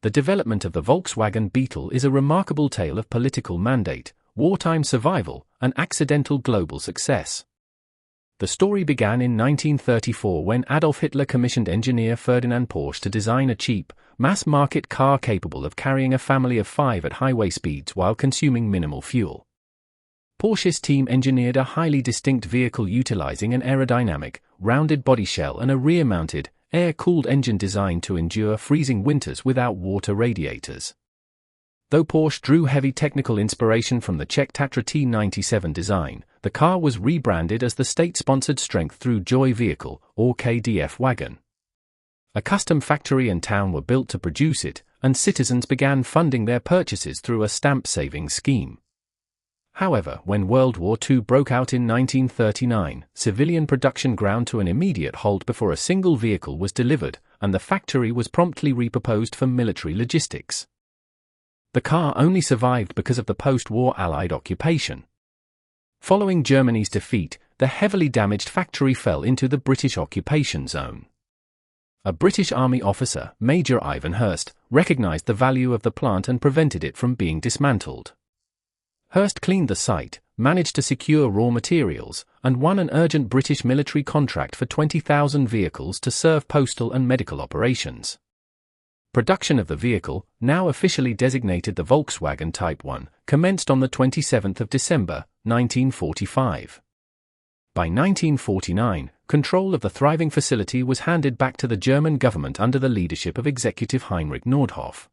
The development of the Volkswagen Beetle is a remarkable tale of political mandate, wartime survival, and accidental global success. The story began in 1934 when Adolf Hitler commissioned engineer Ferdinand Porsche to design a cheap, mass-market car capable of carrying a family of 5 at highway speeds while consuming minimal fuel. Porsche's team engineered a highly distinct vehicle utilizing an aerodynamic, rounded body shell and a rear-mounted, air-cooled engine designed to endure freezing winters without water radiators. Though Porsche drew heavy technical inspiration from the Czech Tatra T97 design, the car was rebranded as the state-sponsored Strength-Through Joy vehicle, or KDF wagon. A custom factory and town were built to produce it, and citizens began funding their purchases through a stamp-saving scheme. However, when World War II broke out in 1939, civilian production ground to an immediate halt before a single vehicle was delivered, and the factory was promptly repurposed for military logistics. The car only survived because of the post-war Allied occupation. Following Germany's defeat, the heavily damaged factory fell into the British occupation zone. A British Army officer, Major Ivan Hurst, recognized the value of the plant and prevented it from being dismantled. Hurst cleaned the site, managed to secure raw materials, and won an urgent British military contract for 20,000 vehicles to serve postal and medical operations. Production of the vehicle, now officially designated the Volkswagen Type 1, commenced on the 27th of December, 1945. By 1949, control of the thriving facility was handed back to the German government under the leadership of Executive Heinrich Nordhoff.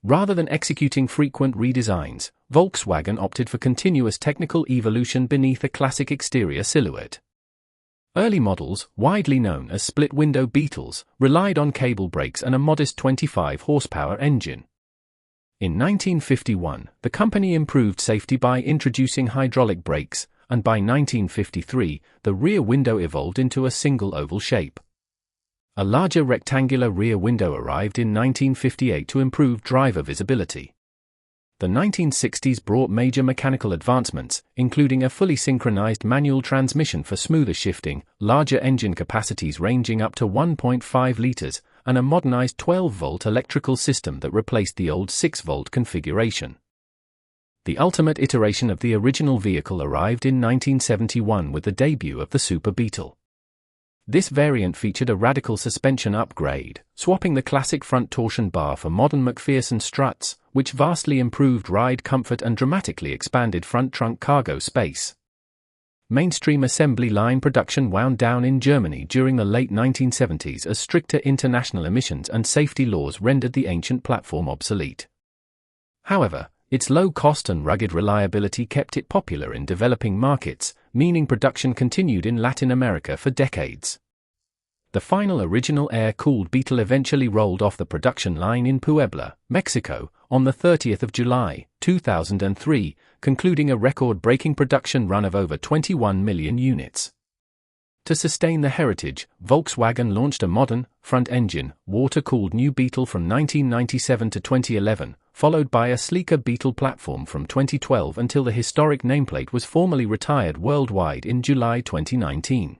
Rather than executing frequent redesigns, Volkswagen opted for continuous technical evolution beneath a classic exterior silhouette. Early models, widely known as split-window Beetles, relied on cable brakes and a modest 25-horsepower engine. In 1951, the company improved safety by introducing hydraulic brakes, and by 1953, the rear window evolved into a single oval shape. A larger rectangular rear window arrived in 1958 to improve driver visibility. The 1960s brought major mechanical advancements, including a fully synchronized manual transmission for smoother shifting, larger engine capacities ranging up to 1.5 liters, and a modernized 12-volt electrical system that replaced the old 6-volt configuration. The ultimate iteration of the original vehicle arrived in 1971 with the debut of the Super Beetle. This variant featured a radical suspension upgrade, swapping the classic front torsion bar for modern McPherson struts, which vastly improved ride comfort and dramatically expanded front trunk cargo space. Mainstream assembly line production wound down in Germany during the late 1970s as stricter international emissions and safety laws rendered the ancient platform obsolete. However, its low cost and rugged reliability kept it popular in developing markets, meaning production continued in Latin America for decades. The final original air-cooled Beetle eventually rolled off the production line in Puebla, Mexico, on the 30th of July, 2003, concluding a record-breaking production run of over 21 million units. To sustain the heritage, Volkswagen launched a modern, front-engine, water-cooled new Beetle from 1997 to 2011, followed by a sleeker Beetle platform from 2012 until the historic nameplate was formally retired worldwide in July 2019.